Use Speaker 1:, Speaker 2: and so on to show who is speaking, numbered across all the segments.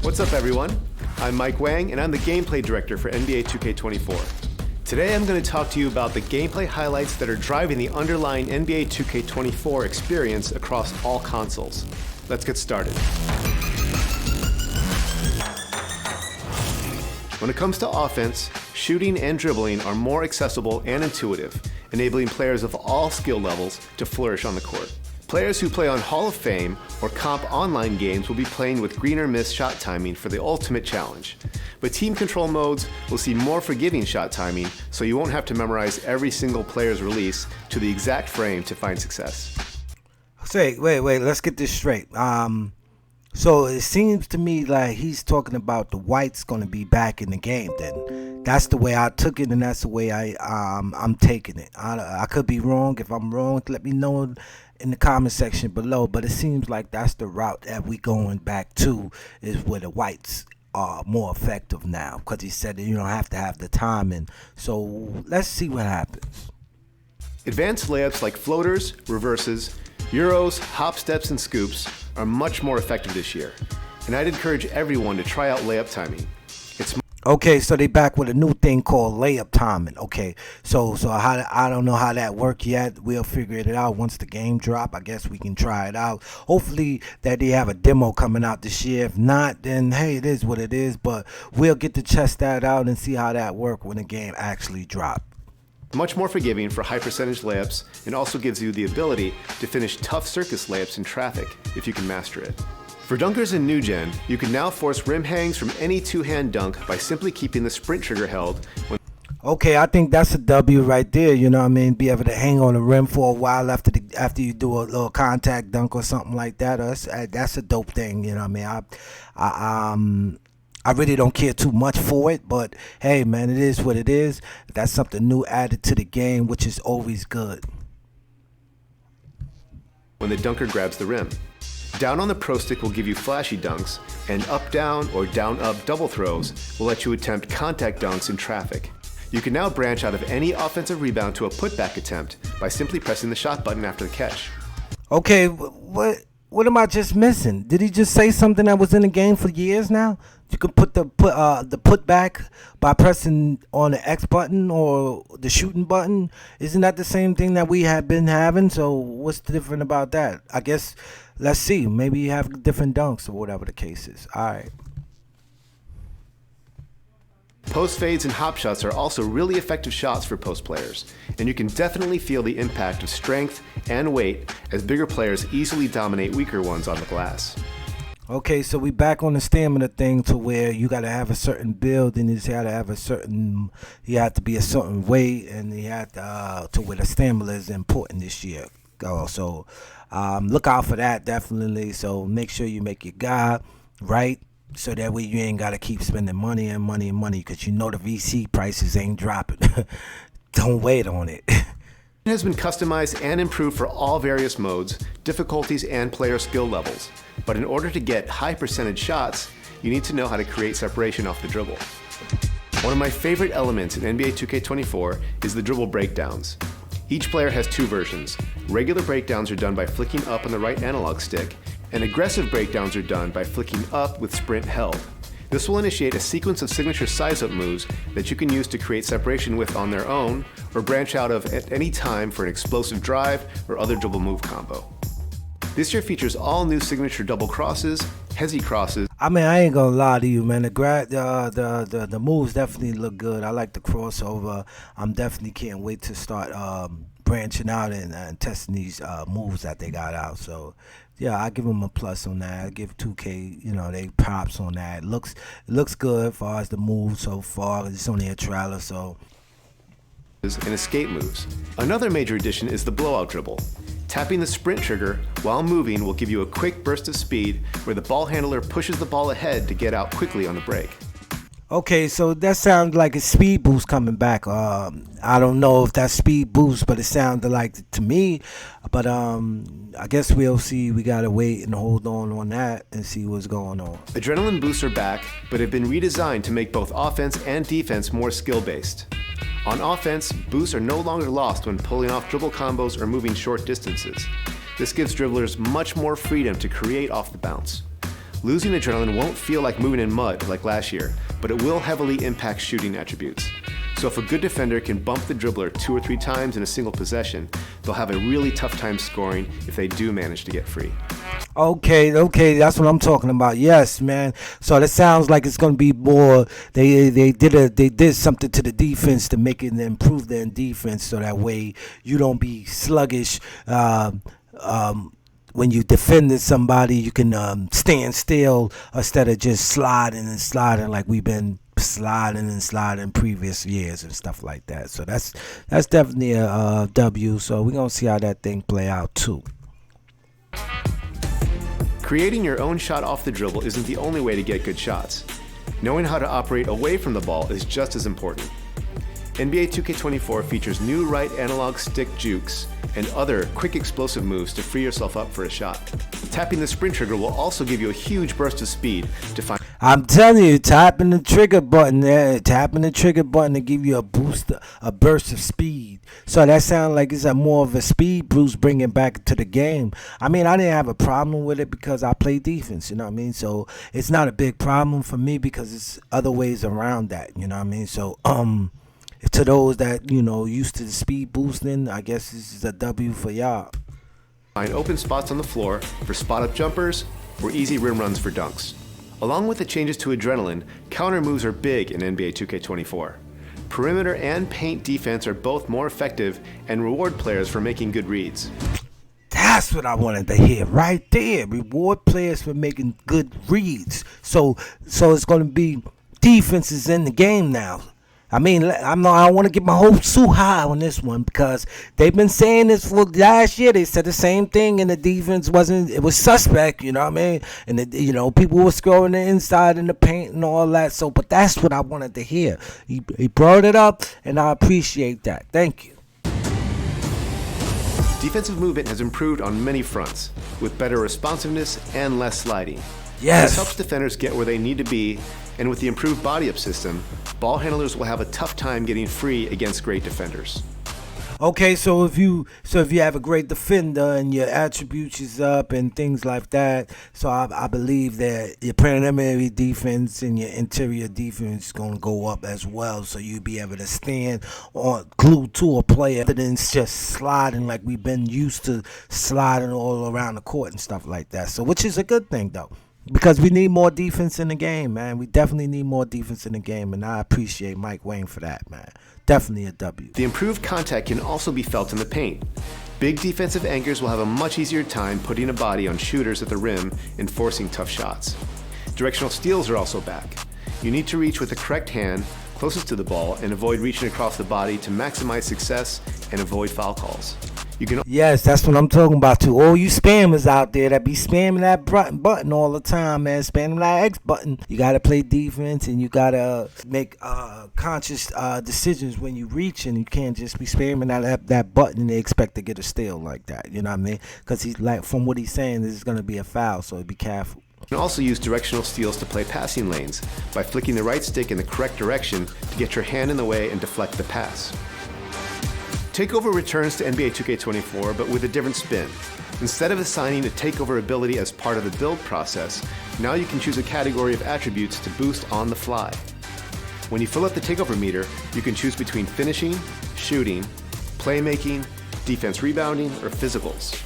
Speaker 1: What's up, everyone? I'm Mike Wang, and I'm the gameplay director for NBA 2K24. Today, I'm going to talk to you about the gameplay highlights that are driving the underlying NBA 2K24 experience across all consoles. Let's get started. When it comes to offense, shooting and dribbling are more accessible and intuitive, enabling players of all skill levels to flourish on the court. Players who play on Hall of Fame or comp online games will be playing with green or miss shot timing for the ultimate challenge. But team control modes will see more forgiving shot timing, so you won't have to memorize every single player's release to the exact frame to find success.
Speaker 2: Wait, let's get this straight. So it seems to me like he's talking about the whites going to be back in the game. Then that's the way I took it, and that's the way I'm taking it. I could be wrong. If I'm wrong, let me know in the comment section below. But it seems like that's the route that we going back to, is where the whites are more effective now, because he said that you don't have to have the timing. So let's see what happens.
Speaker 1: Advanced layups like floaters, reverses, euros, hop steps, and scoops are much more effective this year, and I'd encourage everyone to try out layup timing.
Speaker 2: Okay, so they back with a new thing called layup timing. Okay, so how, I don't know how that work yet. We'll figure it out once the game drop. I guess we can try it out. Hopefully that they have a demo coming out this year. If not, then hey, it is what it is. But we'll get to test that out and see how that work when the game actually drop.
Speaker 1: Much more forgiving for high percentage layups, and also gives you the ability to finish tough circus layups in traffic if you can master it. For dunkers in New Gen, you can now force rim hangs from any two-hand dunk by simply keeping the sprint trigger held when...
Speaker 2: Okay, I think that's a W right there, you know what I mean? Be able to hang on the rim for a while after you do a little contact dunk or something like that. That's a dope thing, you know what I mean? I really don't care too much for it, but hey, man, it is what it is. That's something new added to the game, which is always good.
Speaker 1: When the dunker grabs the rim. Down on the Pro Stick will give you flashy dunks, and up-down or down-up double throws will let you attempt contact dunks in traffic. You can now branch out of any offensive rebound to a putback attempt by simply pressing the shot button after the catch.
Speaker 2: Okay, what am I just missing? Did he just say something that was in the game for years now? You can put the putback by pressing on the X button or the shooting button. Isn't that the same thing that we have been having? So what's different about that? I guess, let's see. Maybe you have different dunks or whatever the case is. All right.
Speaker 1: Post fades and hop shots are also really effective shots for post players, and you can definitely feel the impact of strength and weight as bigger players easily dominate weaker ones on the glass.
Speaker 2: Okay, so we back on the stamina thing, to where you got to have a certain build, and you got to have you have to be a certain weight, and you have to where the stamina is important this year. So look out for that, definitely. So make sure you make your guy right, so that way you ain't got to keep spending money, because you know the VC prices ain't dropping. Don't wait on it.
Speaker 1: It has been customized and improved for all various modes, difficulties, and player skill levels. But in order to get high percentage shots, you need to know how to create separation off the dribble. One of my favorite elements in NBA 2K24 is the dribble breakdowns. Each player has two versions. Regular breakdowns are done by flicking up on the right analog stick, and aggressive breakdowns are done by flicking up with sprint held. This will initiate a sequence of signature size-up moves that you can use to create separation with on their own, or branch out of at any time for an explosive drive or other dribble move combo. This year features all new signature double crosses, hezi crosses.
Speaker 2: I mean, I ain't gonna lie to you, man. The moves definitely look good. I like the crossover. I'm definitely can't wait to start branching out and testing these moves that they got out. So yeah, I give them a plus on that. I give 2K, they props on that. It looks good as far as the moves so far. It's only a trailer, so.
Speaker 1: And escape moves. Another major addition is the blowout dribble. Tapping the sprint trigger while moving will give you a quick burst of speed where the ball handler pushes the ball ahead to get out quickly on the break.
Speaker 2: Okay, so that sounds like a speed boost coming back. I don't know if that's speed boost, but it sounded like it to me. But I guess we'll see. We gotta wait and hold on that and see what's going on.
Speaker 1: Adrenaline boosts are back, but have been redesigned to make both offense and defense more skill-based. On offense, boosts are no longer lost when pulling off dribble combos or moving short distances. This gives dribblers much more freedom to create off the bounce. Losing adrenaline won't feel like moving in mud like last year, but it will heavily impact shooting attributes. So if a good defender can bump the dribbler 2 or 3 times in a single possession, they'll have a really tough time scoring if they do manage to get free.
Speaker 2: Okay, that's what I'm talking about. Yes, man. So that sounds like it's going to be more. They did something to the defense to make it improve their defense, so that way you don't be sluggish. When you defending somebody, you can stand still instead of just sliding and sliding like we've been sliding and sliding previous years and stuff like that. So that's definitely a W. So we're gonna see how that thing play out too.
Speaker 1: Creating your own shot off the dribble isn't the only way to get good shots. Knowing how to operate away from the ball is just as important. NBA 2K24 features new right analog stick jukes and other quick explosive moves to free yourself up for a shot. Tapping the sprint trigger will also give you a huge burst of speed to find.
Speaker 2: I'm telling you, tapping the trigger button to give you a burst of speed. So that sounds like it's more of a speed boost, bringing back to the game. I mean, I didn't have a problem with it because I play defense, you know what I mean? So it's not a big problem for me because it's other ways around that, you know what I mean? So, to those that, used to the speed boosting, I guess this is a W for y'all.
Speaker 1: Find open spots on the floor for spot-up jumpers or easy rim runs for dunks. Along with the changes to adrenaline, counter moves are big in NBA 2K24. Perimeter and paint defense are both more effective and reward players for making good reads.
Speaker 2: That's what I wanted to hear right there. Reward players for making good reads. So it's going to be defenses in the game now. I mean, I don't want to get my hopes too high on this one because they've been saying this for last year. They said the same thing, and the defense it was suspect, you know what I mean? And, people were scoring the inside in the paint and all that. So, but that's what I wanted to hear. He brought it up, and I appreciate that. Thank you.
Speaker 1: Defensive movement has improved on many fronts, with better responsiveness and less sliding.
Speaker 2: Yes.
Speaker 1: This helps defenders get where they need to be, and with the improved body-up system, ball handlers will have a tough time getting free against great defenders.
Speaker 2: Okay, so if you have a great defender and your attributes is up and things like that, so I believe that your preliminary defense and your interior defense is going to go up as well, so you'll be able to stand or glued to a player rather than just sliding like we've been used to sliding all around the court and stuff like that. So which is a good thing though. Because we need more defense in the game, man. We definitely need more defense in the game, and I appreciate Mike Wayne for that, man. Definitely a W.
Speaker 1: The improved contact can also be felt in the paint. Big defensive anchors will have a much easier time putting a body on shooters at the rim and forcing tough shots. Directional steals are also back. You need to reach with the correct hand closest to the ball and avoid reaching across the body to maximize success and avoid foul calls.
Speaker 2: Yes, that's what I'm talking about too. All you spammers out there that be spamming that button all the time, man, spamming that X button. You gotta play defense and you gotta make conscious decisions when you reach, and you can't just be spamming that button and they expect to get a steal like that. You know what I mean? Because he's like, from what he's saying, this is gonna be a foul, so be careful.
Speaker 1: You can also use directional steals to play passing lanes by flicking the right stick in the correct direction to get your hand in the way and deflect the pass. Takeover returns to NBA 2K24, but with a different spin. Instead of assigning a takeover ability as part of the build process, now you can choose a category of attributes to boost on the fly. When you fill up the takeover meter, you can choose between finishing, shooting, playmaking, defense rebounding, or physicals.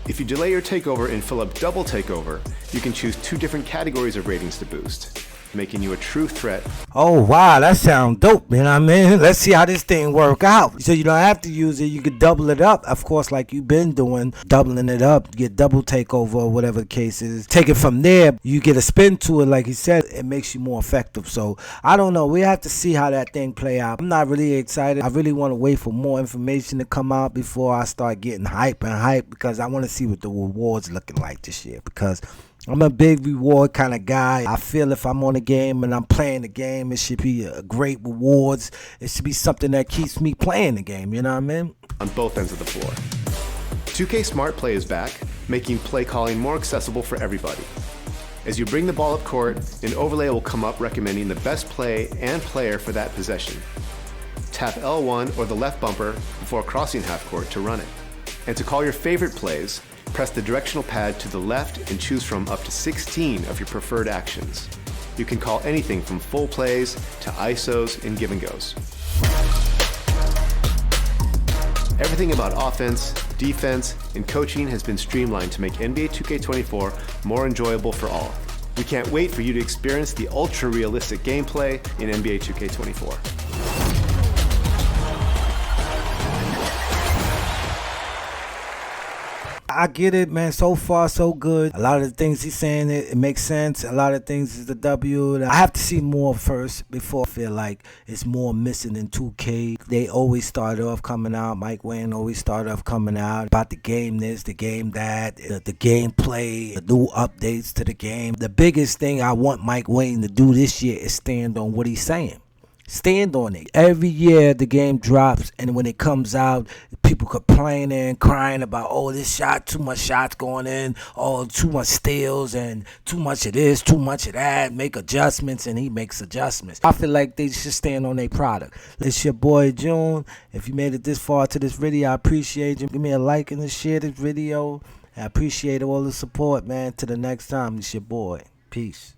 Speaker 1: If you delay your takeover and fill up double takeover, you can choose 2 different categories of ratings to boost, making you a true threat.
Speaker 2: Oh, wow, that sounds dope, you know what I mean? Let's see how this thing work out. So you don't have to use it, you could double it up, of course, like you've been doing, doubling it up, get double takeover or whatever the case is. Take it from there, you get a spin to it, like he said, it makes you more effective. So I don't know, we have to see how that thing play out. I'm not really excited. I really want to wait for more information to come out before I start getting hype, because I want to see what the rewards looking like this year, because I'm a big reward kind of guy. I feel if I'm on a game and I'm playing the game, it should be a great rewards. It should be something that keeps me playing the game, you know what I mean?
Speaker 1: On both ends of the floor. 2K Smart Play is back, making play calling more accessible for everybody. As you bring the ball up court, an overlay will come up recommending the best play and player for that possession. Tap L1 or the left bumper before crossing half court to run it. And to call your favorite plays, Press the directional pad to the left and choose from up to 16 of your preferred actions. You can call anything from full plays to ISOs and give and goes. Everything about offense, defense, and coaching has been streamlined to make NBA 2K24 more enjoyable for all. We can't wait for you to experience the ultra-realistic gameplay in NBA 2K24.
Speaker 2: I get it, man. So far, so good. A lot of the things he's saying, it makes sense. A lot of things is the W. I have to see more first before I feel like it's more missing than 2K. They always start off coming out. Mike Wayne always started off coming out about the game this, the game that, the gameplay, the new updates to the game. The biggest thing I want Mike Wayne to do this year is stand on what he's saying. Stand on it. Every year the game drops, and when it comes out, people complaining, crying about, oh, this shot, too much shots going in, oh, too much steals, and too much of this, too much of that, make adjustments, and he makes adjustments. I feel like they should stand on their product. It's your boy June. If you made it this far to this video, I appreciate you. Give me a like and share this video. I appreciate all the support, man. Till the next time, it's your boy. Peace.